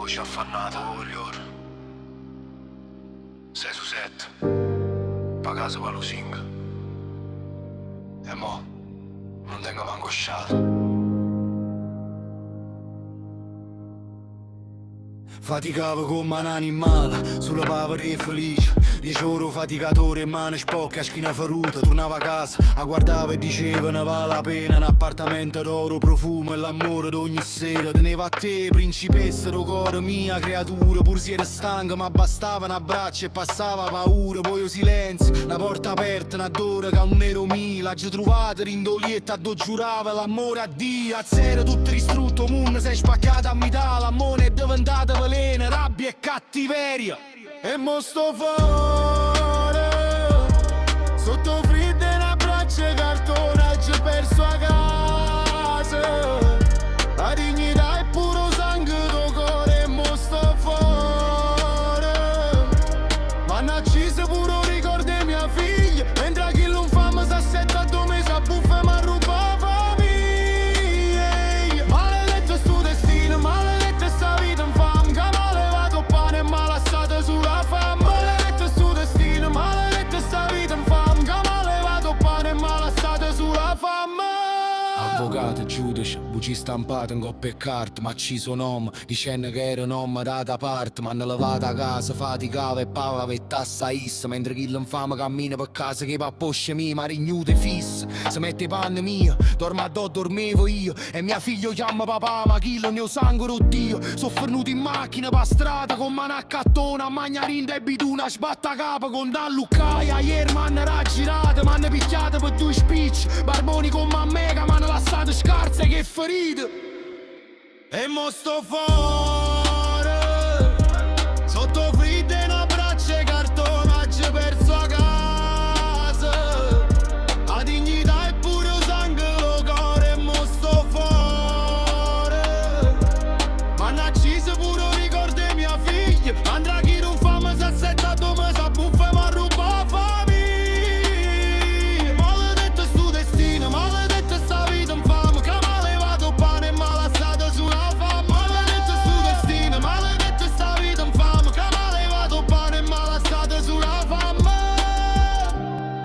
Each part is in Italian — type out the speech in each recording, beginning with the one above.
voce affannata, voglio 6 su 7 pa casa pa lo sing. E mo non tengo manco sciato. Faticavo come un animale, sulla povera e felice. 10 ore faticatore, mano spocca, schiena feruta. Tornava a casa, a guardava e diceva ne vale la pena. Un appartamento d'oro, profumo e l'amore d'ogni sera. Teneva a te, principessa, do cuore mia creatura. Pur si era stanca, ma bastava un abbraccio e passava paura. Poi io silenzio, una porta aperta, una dora che un nero mio. L'ha già trovata, rindolietta, do giurava l'amore a Dio. A zero tutto distrutto, mondo si è spaccato a metà. L'amore è diventato veleno, rabbia e cattiveria. E mo sto fuori sotto freddo e un abbraccio e cartonaggio perso a casa. La dignità è puro sangue do cuore. E mo sto fuori, m'hanno acceso pure ricordo di mia figlia. Mentre chi non fa mi s'assetta a 2 mesi a buffa e m'ha rubato la famiglia. Maledetto sto destino, maledetto sta vita infame, che m'ha levato pane e m'ha lasciato sulla fame. Maledetto sto destino, maledetto sta vita infame, che m'ha levato pane e m'ha lasciato sulla fame. Avvocato, giudice, buci stampate in coppe e carte, ma ci sono nome, dicendo che era nome da parte. M'hanno lavato a casa, faticava e pava per tassa issa. Mentre chi l'infame cammina per casa che pa' posce mia, ma rignuta e fissa. Se mette i panni mia, dormo a do, dormevo io. E mia figlio chiama papà, ma chi lo ne sangue oddio. Sono venuto in macchina per strada con mano a cattone, a magnarinda e bituna, sbatta capa con da Luccaia. Ieri m'hanno raggirato, m'hanno picchiato per 2 spicci. Barboni con mammega, m'hanno lasciato scarse che ferite. E mo sto fuori sotto freddo e un abbraccio e cartonaggio perso a casa. La dignità è pure sangue lo cuore. E mo sto fuori, m'hanno acceso pure ricordo di mia figlia. Andrà chi non fa mi s'assetta a 2 mesi a buffa e m'ha rubato la famiglia. Maledetto sto destino, maledetto sta vita infame, che m'ha levato pane e m'ha lasciato sulla fame. Maledetto sto destino, maledetto sta vita infame, che m'ha levato pane e m'ha lasciato sulla fame.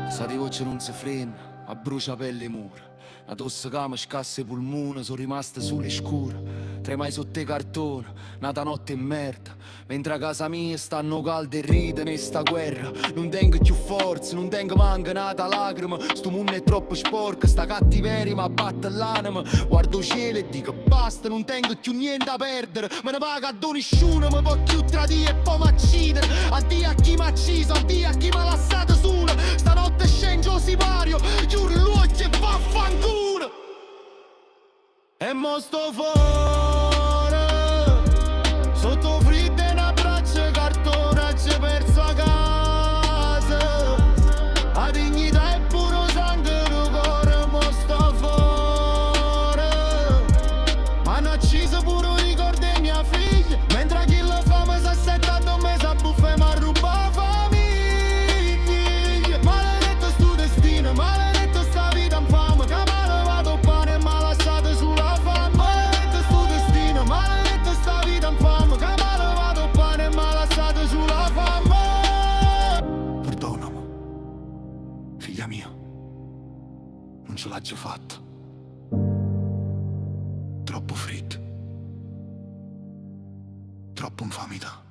Sa di voce non si frena, a bruciapelle mura. La tosse che mi scassa i polmoni, sono rimaste sole scure. Tremai sotto i cartoni, nata notte e merda. Mentre a casa mia stanno calde e ride in sta guerra. Non tengo più forza, non tengo manca nata lacrima. Sto mondo è troppo sporco, sta cattiveria mi abbatte l'anima. Guardo il cielo e dico basta, non tengo più niente da perdere. Me ne paga a nessuno, mi può più tradire e poi m'accidere. Addio a chi m'ha acciso, addio a chi m'ha lasciato sola. Stanotte scendo sipario, chiudo l'occhio e vaffanculo. E mo sto fuori sotto freddo e un abbraccio e cartonaggio perso a casa. La dignità è puro sangue do cuore. Mo sto fuori, m'hanno acceso pure ricordo di mia figlia. Mentre chi lo fa mi s'assetta a 2 mesi a buffa e m'ha rubato la famiglia. Maledetto sto destino, maledetto sta vita infame, che m'ha levato pane e m'ha lasciato sulla fame. Maledetto sto destino, maledetto sta vita infame, che m'ha levato pane e m'ha lasciato sulla fame. Perdonami, figlia mia, non ce l'ho già fatta. Troppo freddo, troppo infamità.